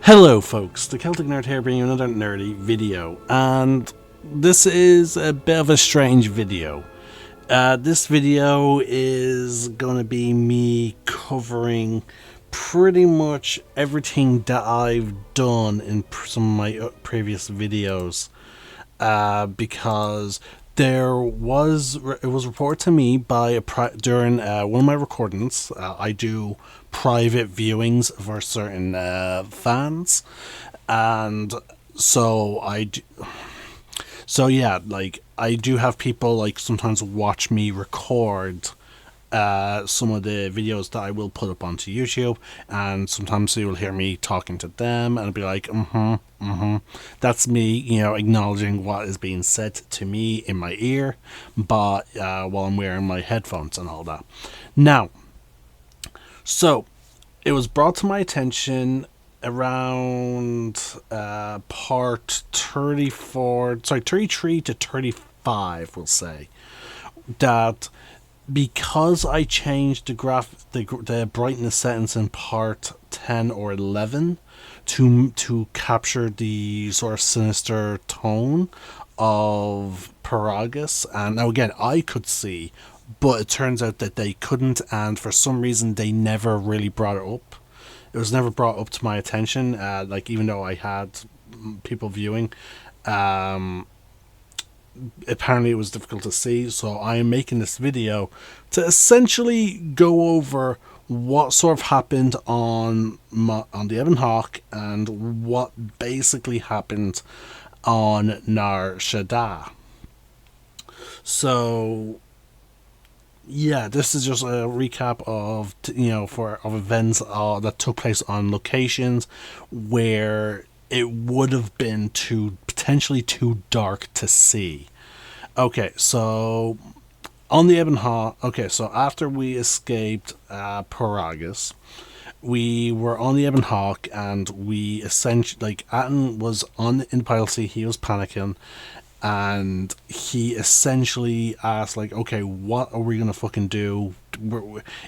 Hello folks, the Celtic Nerd here bringing you another nerdy video, and this is a bit of a strange video. This video is gonna be me covering pretty much everything that I've done in some of my previous videos, because it was reported to me by during one of my recordings. I do private viewings for certain fans, and yeah, like I do have people like sometimes watch me record some of the videos that I will put up onto YouTube, and sometimes you will hear me talking to them, and I'll be like, that's me, acknowledging what is being said to me in my ear, but while I'm wearing my headphones and all that. Now, so it was brought to my attention around part 33 to 35, we'll say, that because I changed the brightness settings in part 10 or 11 to capture the sort of sinister tone of Paragus, and now again I could see, but it turns out that they couldn't, and for some reason they never really brought it up. It was never brought up to my attention, like even though I had people viewing. Apparently it was difficult to see, so I am making this video to essentially go over what sort of happened on the Ebon Hawk and what basically happened on Nar Shaddaa. So yeah, this is just a recap of events that took place on locations where it would have been potentially too dark to see. Okay, so on the Ebon Hawk, so after we escaped Paragus, we were on the Ebon Hawk, and we essentially, like, Atten was in the pilot seat, he was panicking, and he essentially asked, like, okay, what are we gonna fucking do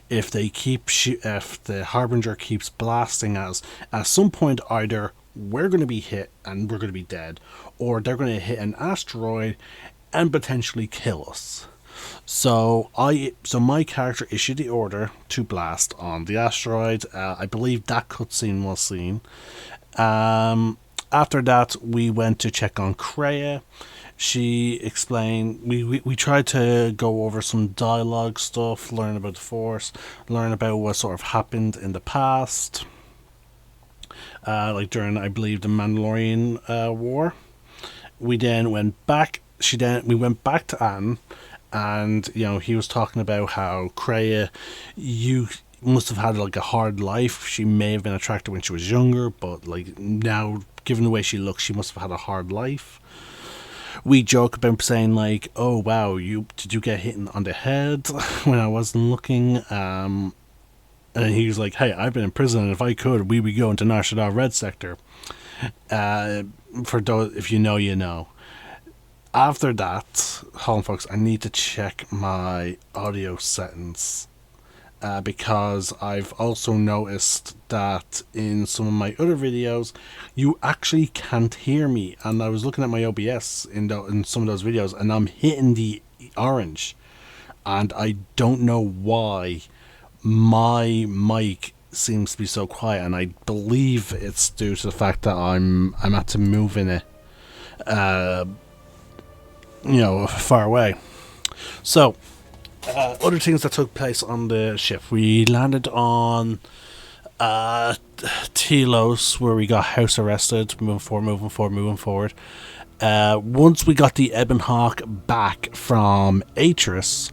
if the Harbinger keeps blasting us? At some point, either we're gonna be hit and we're gonna be dead, or they're gonna hit an asteroid and potentially kill us. So my character issued the order to blast on the asteroid. I believe that cutscene was seen. After that, we went to check on Kreia. She explained, we tried to go over some dialogue stuff, learn about the Force, learn about what sort of happened in the past, like during, I believe, the Mandalorian war. We then went back. We went back to Atten, and he was talking about how Kreia, you must have had like a hard life. She may have been attractive when she was younger, but like now, given the way she looks, she must have had a hard life. We joke about saying like, oh wow, did you get hit on the head when I wasn't looking? And he was like, hey, I've been in prison, and if I could, we would go into Nar Shaddaa Red Sector. For those, if you know, you know. After that, hold on folks, I need to check my audio settings, because I've also noticed that in some of my other videos, you actually can't hear me. And I was looking at my OBS in some of those videos, and I'm hitting the orange, and I don't know why my mic seems to be so quiet, and I believe it's due to the fact that I'm had to move in it, far away. So, other things that took place on the ship. We landed on Telos, where we got house arrested. Moving forward. Once we got the Ebon Hawk back from Atris,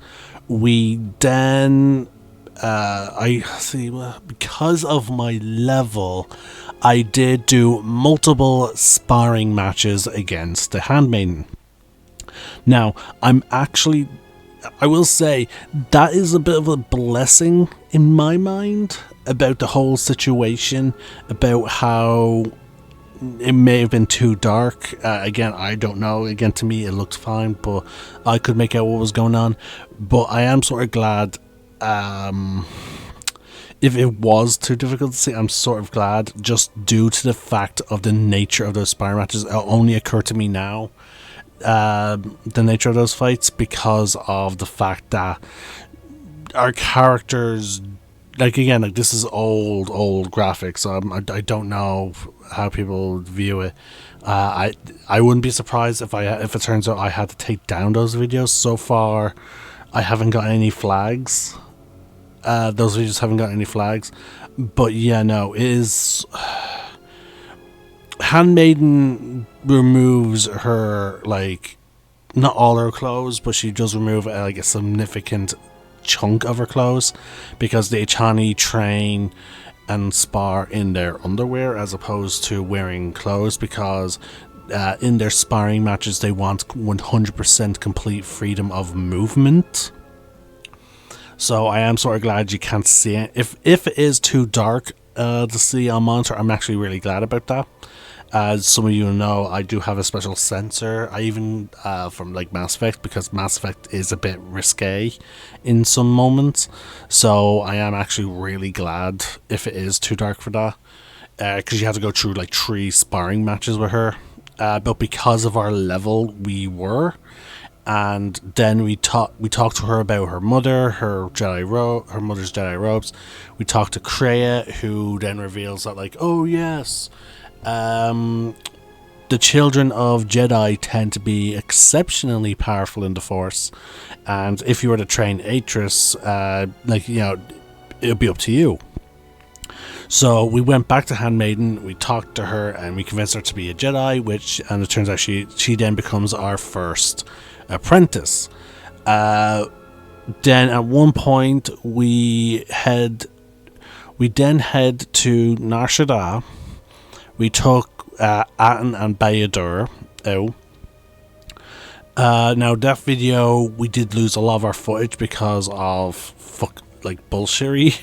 we then because of my level, I did do multiple sparring matches against the Handmaiden. Now, I will say that is a bit of a blessing in my mind about the whole situation, about how it may have been too dark. Again, I don't know. Again, to me, it looked fine, but I could make out what was going on. But I am sort of glad if it was too difficult to see, I'm sort of glad, just due to the fact of the nature of those sparring matches. It only occurred to me now, the nature of those fights, because of the fact that our characters, like, again, like, this is old graphics, so I don't know how people view it. I wouldn't be surprised if it turns out I had to take down those videos. So far, I haven't got any flags. Those videos haven't got any flags, but yeah, no, it is. Handmaiden removes her, like, not all her clothes, but she does remove like a significant chunk of her clothes, because the Ichani train and spar in their underwear as opposed to wearing clothes, because in their sparring matches they want 100% complete freedom of movement. So I am sort of glad you can't see it. If it is too dark to see on monitor, I'm actually really glad about that. As some of you know, I do have a special sensor. I even from like Mass Effect, because Mass Effect is a bit risque in some moments. So I am actually really glad if it is too dark for that, because you have to go through like 3 sparring matches with her. But because of our level, we were. And then we talked to her about her mother, her mother's Jedi robes. We talked to Kreia, who then reveals that, like, oh yes, the children of Jedi tend to be exceptionally powerful in the Force, and if you were to train Atris, like, you know, it'll be up to you. So we went back to Handmaiden, we talked to her, and we convinced her to be a Jedi, and it turns out she then becomes our first apprentice. Then at one point we then head to Nar Shaddaa. We took Aten and Bayadur out. Now that video, we did lose a lot of our footage because of bullshittery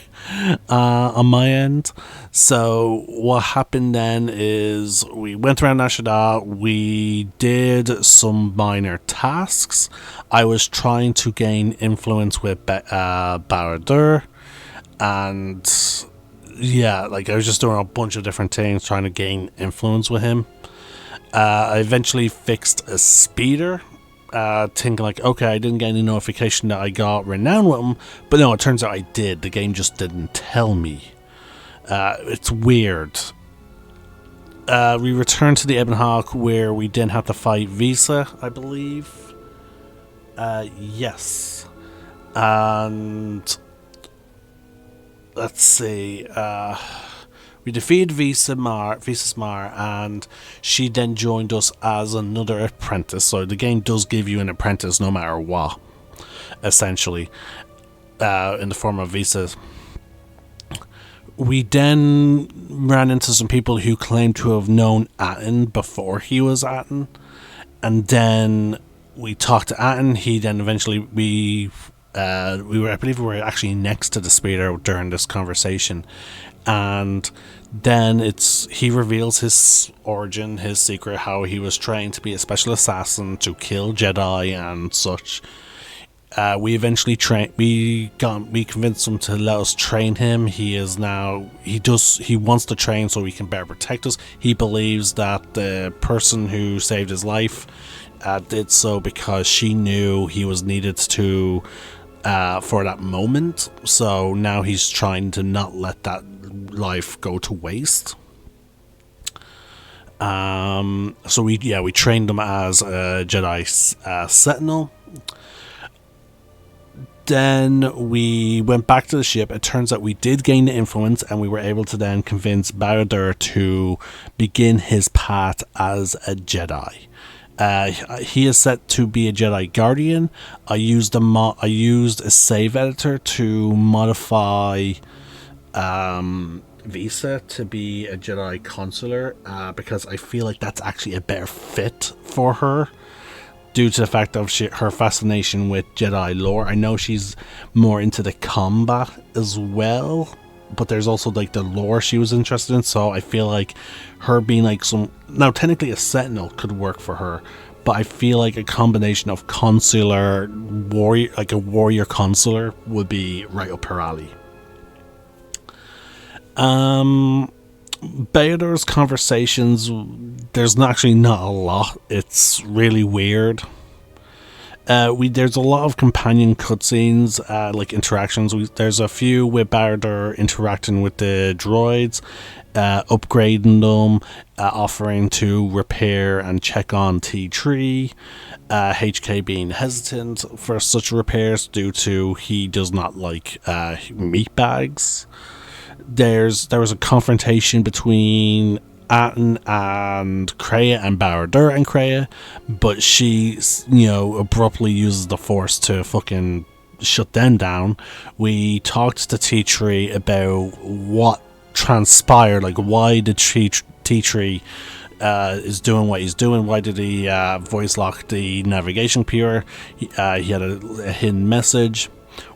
on my end. So what happened then is we went around Nar Shaddaa, we did some minor tasks. I was trying to gain influence with Bayadur, and yeah, like, I was just doing a bunch of different things trying to gain influence with him. I eventually fixed a speeder, thinking like, okay, I didn't get any notification that I got renown with him, but no, it turns out I did. The game just didn't tell me. It's weird. We returned to the Ebon Hawk, where we didn't have to fight Visa, I believe. Yes. And let's see, we defeated Visa Mar, and she then joined us as another apprentice. So the game does give you an apprentice no matter what, essentially, in the form of Visa. We then ran into some people who claimed to have known Aten before he was Aten, and then we talked to Aten. He then eventually I believe we were actually next to the speeder during this conversation, and then he reveals his origin, his secret, how he was trained to be a special assassin to kill Jedi and such. We eventually we convinced him to let us train him. He wants to train so he can better protect us. He believes that the person who saved his life did so because she knew he was needed to for that moment. So now he's trying to not let that life go to waste. So we trained him as a Jedi Sentinel. Then we went back to the ship. It turns out we did gain the influence, and we were able to then convince Bayadur to begin his path as a Jedi. He is set to be a Jedi Guardian. I used a save editor to modify Visa to be a Jedi Consular, because I feel like that's actually a better fit for her, due to the fact of her fascination with Jedi lore. I know she's more into the combat as well, but there's also like the lore she was interested in, so I feel like her being like now technically a Sentinel could work for her, but I feel like a combination of consular warrior, like a warrior consular, would be right up her alley. Bader's conversations, there's actually not a lot. It's really weird. There's a lot of companion cutscenes, like interactions. There's a few with Barder interacting with the droids, upgrading them, offering to repair and check on T3. HK being hesitant for such repairs due to he does not like meat bags. There was a confrontation between Atten and Kreia and Barad and Kreia, but she, abruptly uses the Force to fucking shut them down. We talked to T3 about what transpired, like why did T3 is doing what he's doing. Why did he voice lock the navigation peer? He had a hidden message.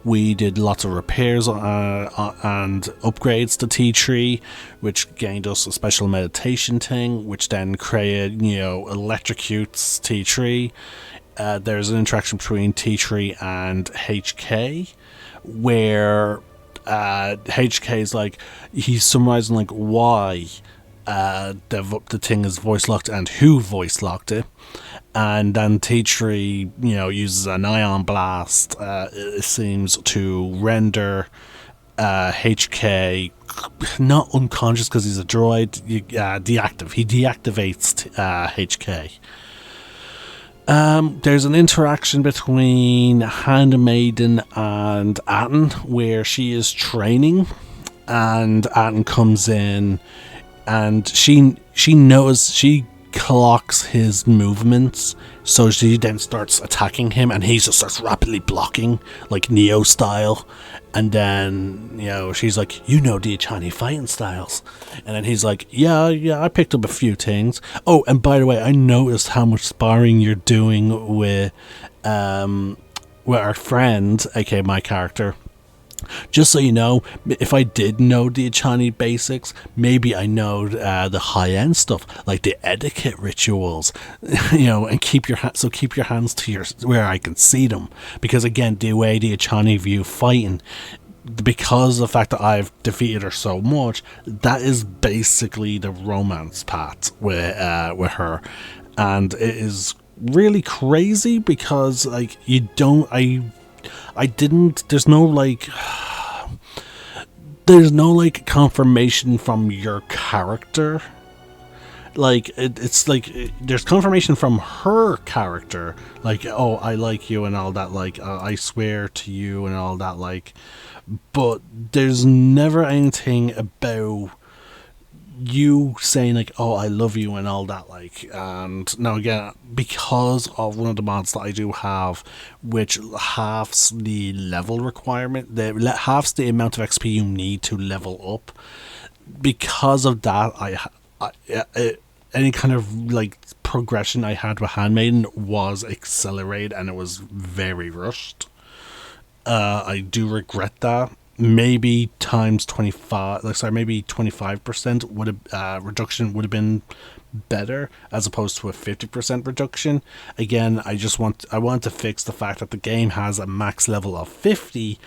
We did lots of repairs and upgrades to T3, which gained us a special meditation thing, which then created, electrocutes T3. There's an interaction between T3 and HK, where HK is like, he's summarizing like why the thing is voice locked and who voice locked it. And then T3, uses an ion blast, it seems, to render HK not unconscious because he's a droid, deactive. He deactivates HK. There's an interaction between Handmaiden and Atten where she is training, and Atten comes in, and she knows, she clocks his movements, so she then starts attacking him, and he just starts rapidly blocking, like Neo style. And then, she's like, the Achani fighting styles. And then he's like, yeah, I picked up a few things. Oh, and by the way, I noticed how much sparring you're doing with our friend, aka my character. Just so you know, if I did know the Achani basics, maybe I know the high-end stuff, like the etiquette rituals, and keep your hands to where I can see them. Because again, the way the Achani view fighting, because of the fact that I've defeated her so much, that is basically the romance part with her, and it is really crazy because there's no confirmation from your character. It's like there's confirmation from her character, like, oh, I like you and all that, like, I swear to you and all that, like, but there's never anything about you saying like, oh, I love you and all that, like. And now again, because of one of the mods that I do have, which halves the level requirement, halves the amount of XP you need to level up, because of that, any kind of progression I had with Handmaiden was accelerated, and it was very rushed. I do regret that. Maybe times 25, maybe 25% would have reduction would have been better, as opposed to a 50% reduction. Again, I want to fix the fact that the game has a max level of 50,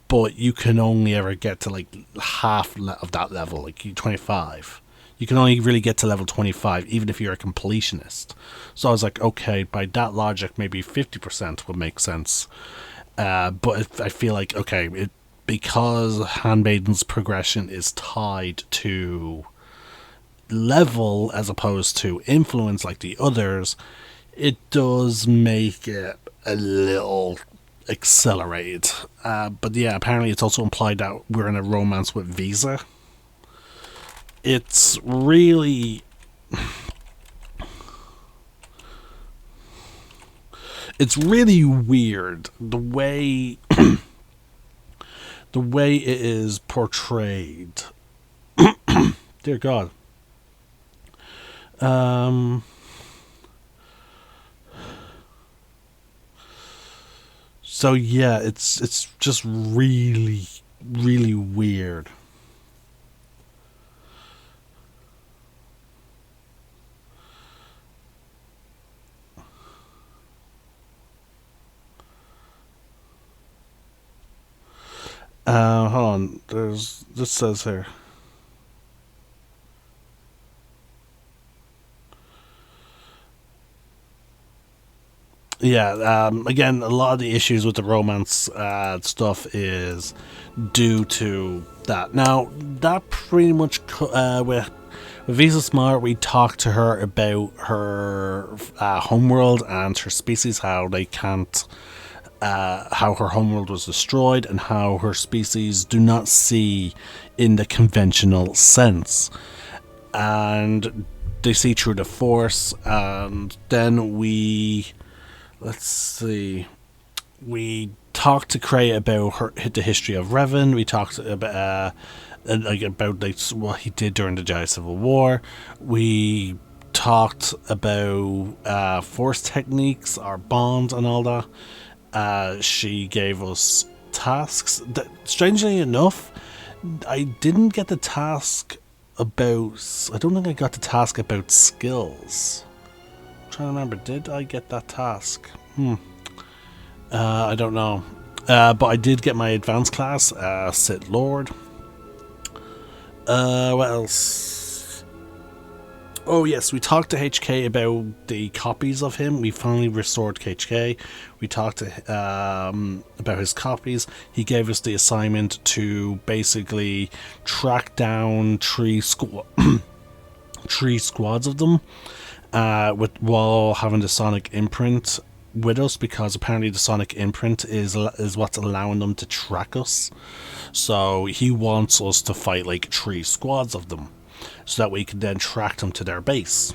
but you can only ever get to half of that level, like 25. You can only really get to level 25, even if you're a completionist. So I was like, okay, by that logic, maybe 50% would make sense. But I feel like, okay, because Handmaiden's progression is tied to level as opposed to influence like the others, it does make it a little accelerated. But yeah, apparently it's also implied that we're in a romance with Visa. It's really... it's really weird the way the way it is portrayed. Dear God. So yeah, it's just really, really weird. Hold on. This says here. Yeah, again, a lot of the issues with the romance stuff is due to that. Now, that pretty much with Visa Smart, we talked to her about her homeworld and her species, how they can't, how her homeworld was destroyed, and how her species do not see in the conventional sense. And they see through the Force, and then let's see. We talked to Cray about the history of Revan. We talked about what he did during the Jedi Civil War. We talked about Force techniques, our bonds, and all that. She gave us tasks. Strangely enough, I didn't get the task about. I don't think I got the task about skills. Trying to remember, did I get that task? I don't know. But I did get my advanced class, Sith Lord. What else? Oh yes, we talked to HK about the copies of him. We finally restored HK. We talked to about his copies. He gave us the assignment to basically track down three squads of them. While having the sonic imprint with us, because apparently the sonic imprint is what's allowing them to track us. So he wants us to fight like 3 squads of them, so that we can then track them to their base.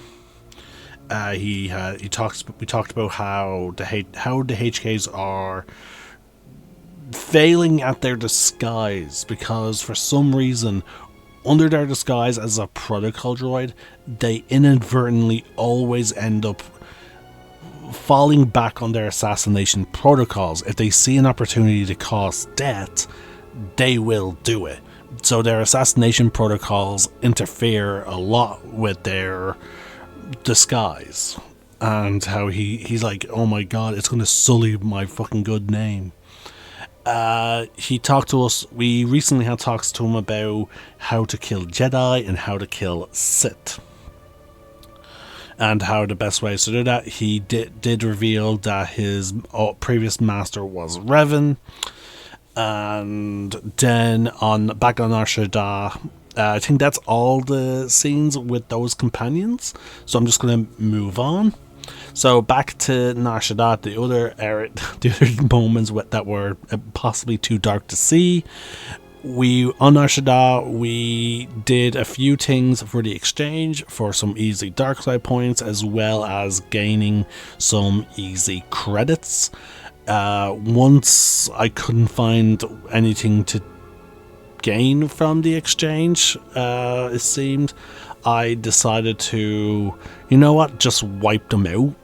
We talked about how the HKs are failing at their disguise, because for some reason, under their disguise as a protocol droid, they inadvertently always end up falling back on their assassination protocols. If they see an opportunity to cause death, they will do it. So their assassination protocols interfere a lot with their disguise. And how he's like, oh my god, it's going to sully my fucking good name. He talked to us. We recently had talks to him about how to kill Jedi and how to kill Sith, and how the best ways to do that. He did reveal that his previous master was Revan. And then back on our shaddaa, I think that's all the scenes with those companions. So I'm just going to move on. So back to Nar Shaddaa, the other moments that were possibly too dark to see. On Nar Shaddaa, we did a few things for the exchange for some easy dark side points, as well as gaining some easy credits. Once I couldn't find anything to gain from the exchange, it seemed, I decided to, you know what, just wipe them out.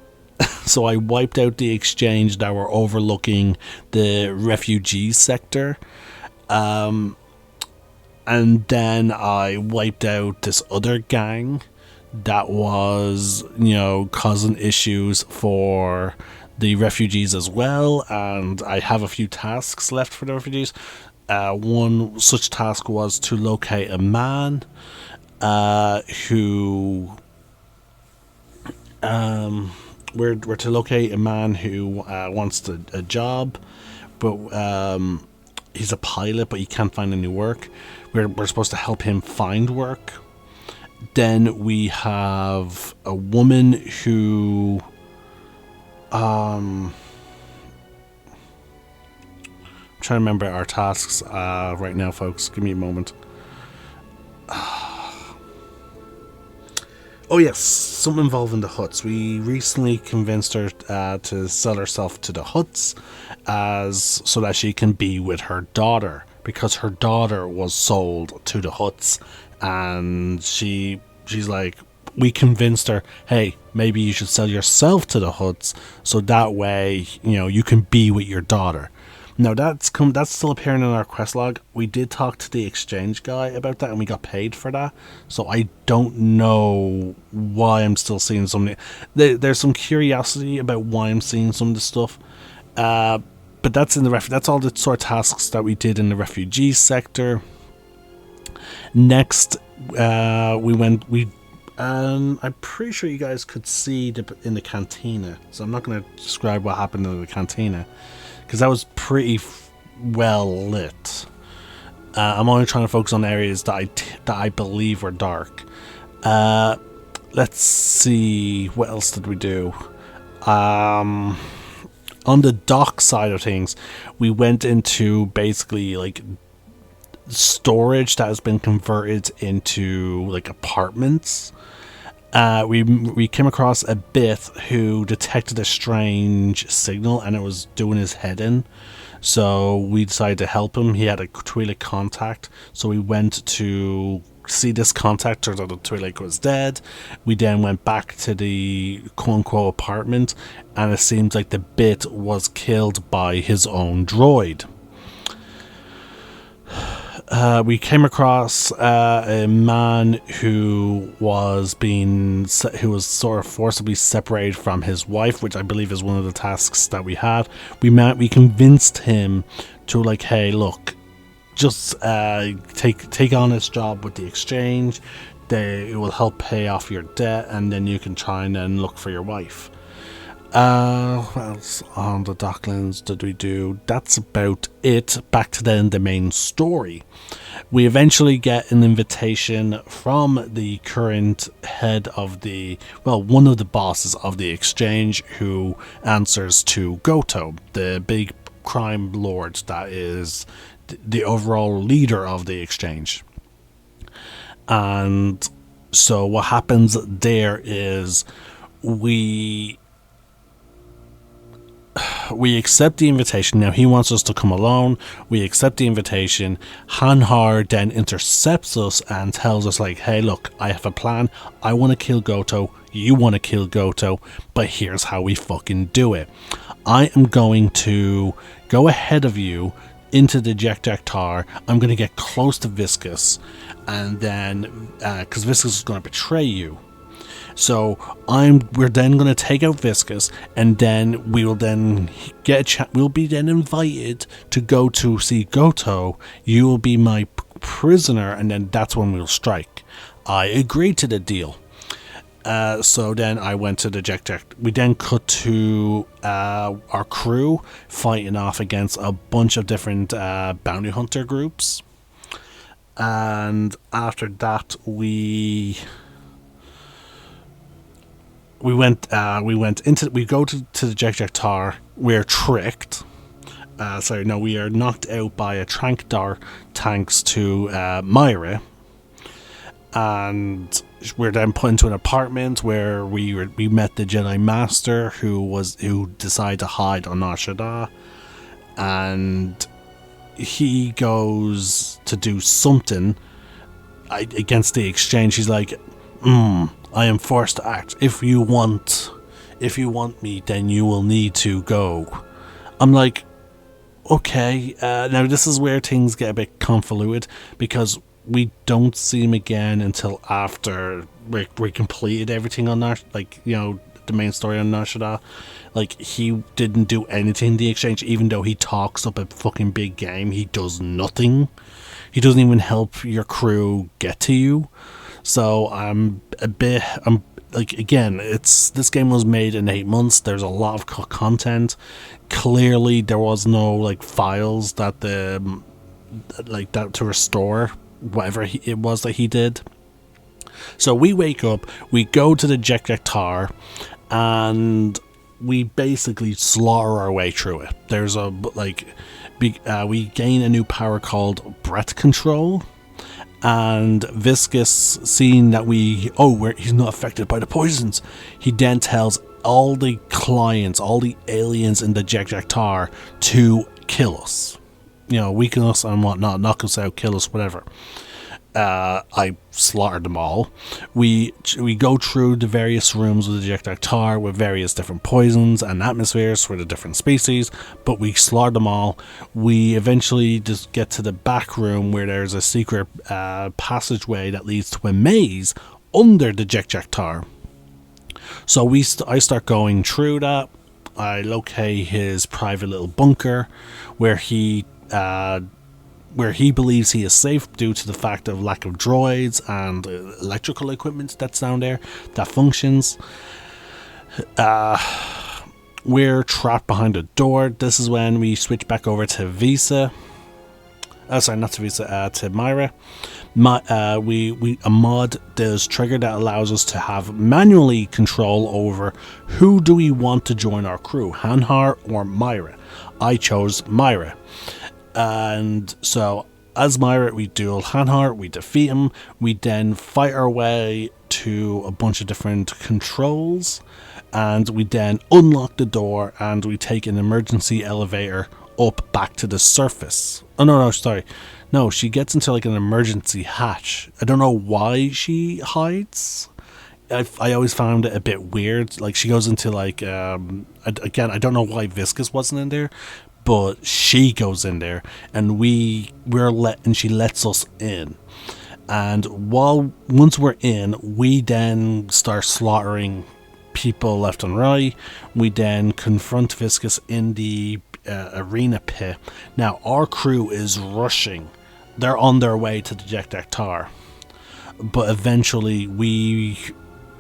So I wiped out the exchange that were overlooking the refugee sector. And then I wiped out this other gang that was, causing issues for the refugees as well. And I have a few tasks left for the refugees. One such task was to locate a man who we're to locate a man who wants a job, but he's a pilot, but he can't find any work. We're supposed to help him find work. Then we have a woman who I'm trying to remember our tasks right now, folks. Give me a moment. Oh yes, something involving the Hutts. We recently convinced her to sell herself to the Hutts so that she can be with her daughter, because her daughter was sold to the Hutts, and she's like, we convinced her, hey, maybe you should sell yourself to the Hutts, so that way, you can be with your daughter. Now that's still appearing in our quest log. We did talk to the exchange guy about that, and we got paid for that. So I don't know why I'm still seeing something. There's some curiosity about why I'm seeing some of the stuff. But that's in the that's all the sort of tasks that we did in the refugee sector. Next, we And I'm pretty sure you guys could see in the cantina. So I'm not going to describe what happened in the cantina, because that was pretty well lit. I'm only trying to focus on areas that I believe were dark. Let's see, what else did we do? On the dock side of things, we went into basically like storage that has been converted into like apartments. We came across a bit who detected a strange signal, and it was doing his head in. So we decided to help him. He had a Twi'lek contact, so we went to see this contact. Turns out the Twi'lek was dead. We then went back to the quote-unquote apartment, and it seems like the bit was killed by his own droid. We came across a man who was sort of forcibly separated from his wife, which I believe is one of the tasks that we had. We convinced him to, like, hey, look, just take on this job with the exchange. It will help pay off your debt, and then you can try and then look for your wife. What else on the Docklands did we do? That's about it. Back to then the main story. We eventually get an invitation from the current head of one of the bosses of the exchange, who answers to Goto, the big crime lord that is the overall leader of the exchange. And so what happens there is we accept the invitation. Now he wants us to come alone. We accept the invitation. Hanhar then intercepts us and tells us, like, hey, look, I have a plan. I want to kill Goto. You want to kill Goto. But here's how we fucking do it. I am going to go ahead of you into the Jek'Tar. I'm going to get close to Viscus. And then, because Viscus is going to betray you. So we're then going to take out Viscus, and then we will then we'll be then invited to go to see Goto. You will be my prisoner, and then that's when we'll strike. I agreed to the deal. So then I went to the Jek'Tar. We then cut to our crew fighting off against a bunch of different bounty hunter groups, and after that we go to the Jek'Tar. We're tricked. We are knocked out by a Trankdar thanks to Myra, and we're then put into an apartment where we met the Jedi Master who decided to hide on Nar Shaddaa, and he goes to do something against the exchange. He's like, I am forced to act. If you want me, then you will need to go. I'm like, okay. Now this is where things get a bit convoluted, because we don't see him again until after we completed everything on that, the main story on Nar Shaddaa. Like, he didn't do anything in the exchange, even though he talks up a fucking big game. He does nothing. He doesn't even help your crew get to you. So again, this game was made in 8 months. There's a lot of content. Clearly, there was no files that that to restore whatever it was that he did. So we wake up, we go to the Jek'Tar, and we basically slaughter our way through it. There's we gain a new power called breath control. And Viscus, seeing that he's not affected by the poisons, he then tells all the clients, all the aliens in the Jek'Tar to kill us. Weaken us and whatnot, knock us out, kill us, whatever. I slaughtered them all. We go through the various rooms of the Jek'Tar with various different poisons and atmospheres for the different species, but we slaughtered them all. We eventually just get to the back room where there's a secret passageway that leads to a maze under the Jek'Tar. So I start going through that. I locate his private little bunker where he where he believes he is safe due to the fact of lack of droids and electrical equipment that's down there that functions. We're trapped behind a door. This is when we switch back over to Visa. Sorry, not to Visa, to Myra. A mod is triggered that allows us to have manually control over who do we want to join our crew, Hanhar or Myra. I chose Myra. And so, as Myra, we duel Hanhar, we defeat him, we then fight our way to a bunch of different controls, and we then unlock the door and we take an emergency elevator up back to the surface. Oh no, sorry. No, she gets into like an emergency hatch. I don't know why she hides. I always found it a bit weird. Like, she goes into like, again, I don't know why Viscus wasn't in there, but she goes in there and she lets us in. And once we're in, we then start slaughtering people left and right. We then confront Viscus in the arena pit. Now our crew is rushing. They're on their way to the Jek'Tar. But eventually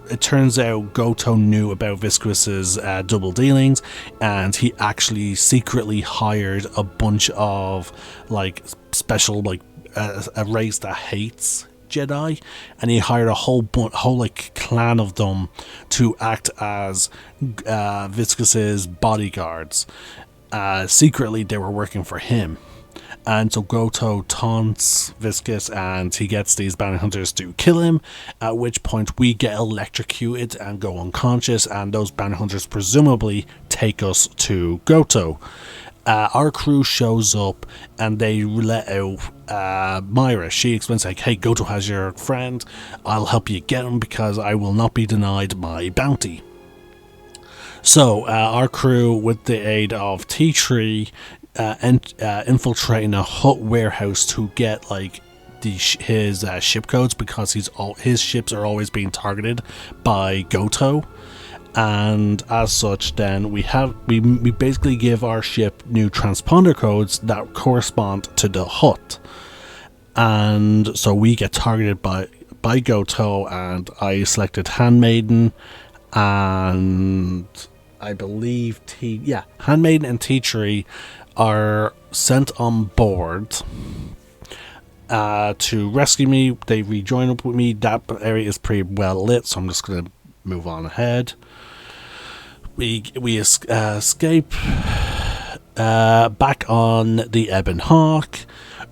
it turns out Goto knew about Viscus's double dealings, and he actually secretly hired a bunch of like special like a race that hates Jedi, and he hired a whole like clan of them to act as Viscus's bodyguards. Secretly they were working for him, and so Goto taunts Viscus and he gets these bounty hunters to kill him, at which point we get electrocuted and go unconscious, and those bounty hunters presumably take us to Goto. Our crew shows up and they let out Myra. She explains like, hey, Goto has your friend, I'll help you get him because I will not be denied my bounty. So our crew, with the aid of T3, infiltrating a Hutt warehouse to get like his ship codes, because his ships are always being targeted by Goto. And as such, then we basically give our ship new transponder codes that correspond to the Hutt, and so we get targeted by Goto. And I selected Handmaiden, and I believe Handmaiden and T3 are sent on board to rescue me. They rejoin up with me. That area is pretty well lit, so I'm just gonna move on ahead. We escape back on the Ebon Hawk.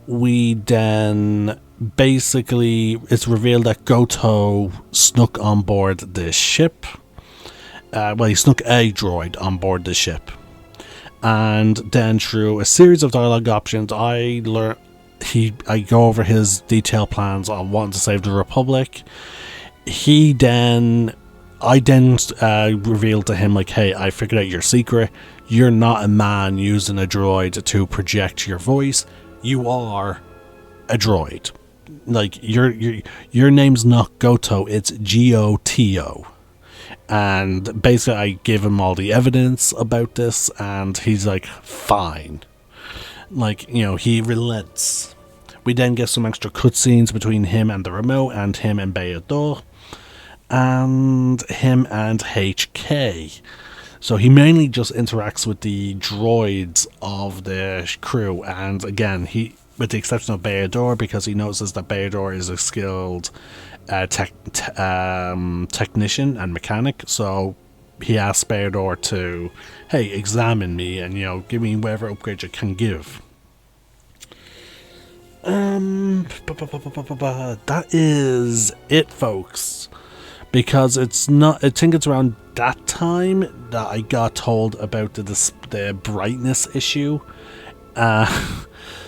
We then basically, it's revealed that Goto snuck on board this ship. He snuck a droid on board the ship, and then through a series of dialogue options, I go over his detailed plans on wanting to save the Republic. I then revealed to him, like, hey, I figured out your secret. You're not a man using a droid to project your voice. You are a droid. Like, your name's not Goto, it's Goto. And basically I give him all the evidence about this, and he's like, fine. Like, he relents. We then get some extra cutscenes between him and the remote, and him and Bayador, and him and HK. So he mainly just interacts with the droids of the crew, and again, with the exception of Bayador, because he notices that Bayador is a skilled technician and mechanic, so he asks Bayador to, hey, examine me and give me whatever upgrades you can give. That is it, folks. Because I think it's around that time that I got told about the brightness issue.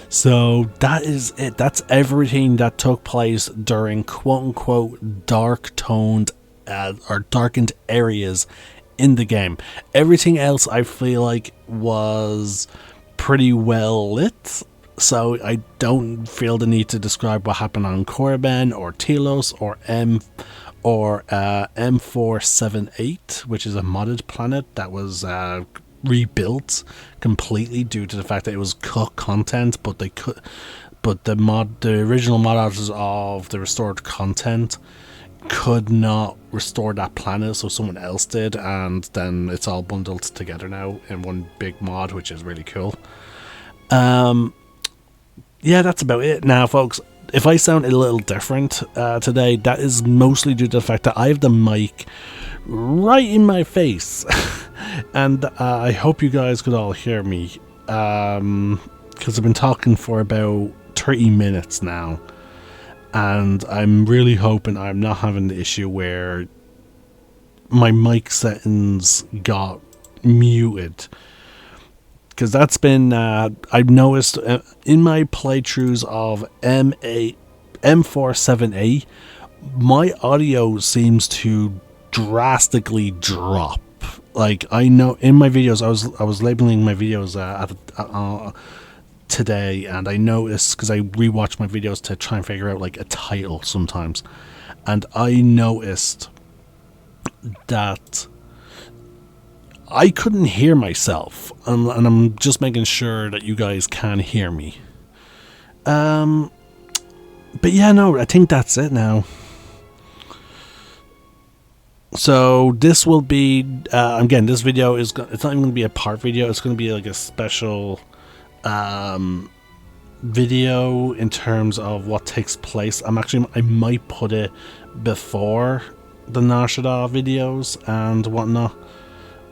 So that is it. That's everything that took place during quote-unquote dark-toned or darkened areas in the game. Everything else I feel like was pretty well lit, so I don't feel the need to describe what happened on Korriban or Telos or M478, which is a modded planet that was rebuilt completely due to the fact that it was cut content, but but the original mod authors of the restored content could not restore that planet, so someone else did, and then it's all bundled together now in one big mod, which is really cool. Yeah, that's about it now, folks. If I sound a little different today, that is mostly due to the fact that I have the mic right in my face. And I hope you guys could all hear me, because I've been talking for about 30 minutes now, and I'm really hoping I'm not having the issue where my mic settings got muted. Because that's been, I've noticed in my playthroughs of M47A, my audio seems to drastically drop. Like, I know in my videos, I was labeling my videos today, and I noticed, because I rewatch my videos to try and figure out like a title sometimes, and I noticed that I couldn't hear myself, and I'm just making sure that you guys can hear me. But yeah, no, I think that's it now. So this will be, again, this video is, it's not even going to be a part video, it's going to be like a special video in terms of what takes place. I might put it before the shaddaa videos and whatnot.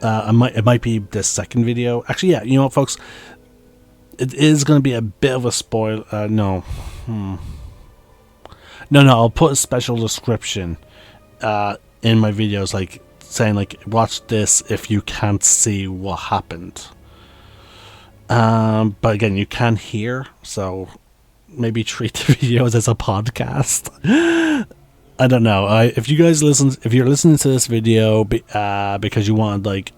It might be the second video. Actually, yeah, you know what, folks? It is going to be a bit of a spoil. No, I'll put a special description in my videos, like saying, like, watch this if you can't see what happened. But again, you can hear, so maybe treat the videos as a podcast. I don't know. If you're listening to this video because you want like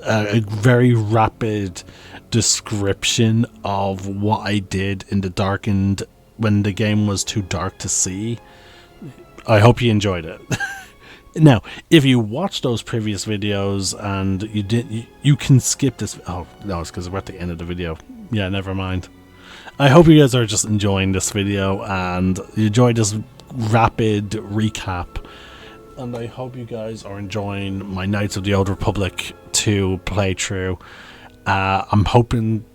a very rapid description of what I did in the darkened when the game was too dark to see, I hope you enjoyed it. Now, if you watched those previous videos and you can skip this. Oh no, it's because we're at the end of the video. Yeah, never mind. I hope you guys are just enjoying this video and you enjoyed this rapid recap, and I hope you guys are enjoying my Knights of the Old Republic 2 playthrough. I'm hoping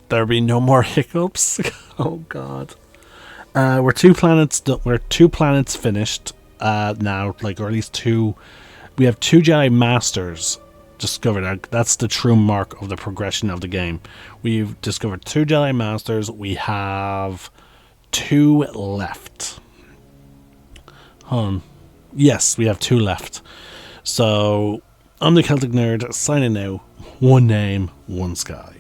there'll be no more hiccups. Oh god. We're two planets finished now, like, or at least two. We have 2 Jedi Masters discovered. That's the true mark of the progression of the game. We've discovered 2 Jedi Masters. We have 2 left. Yes, we have 2 left. So I'm the Celtic Nerd, signing out. One name, one sky.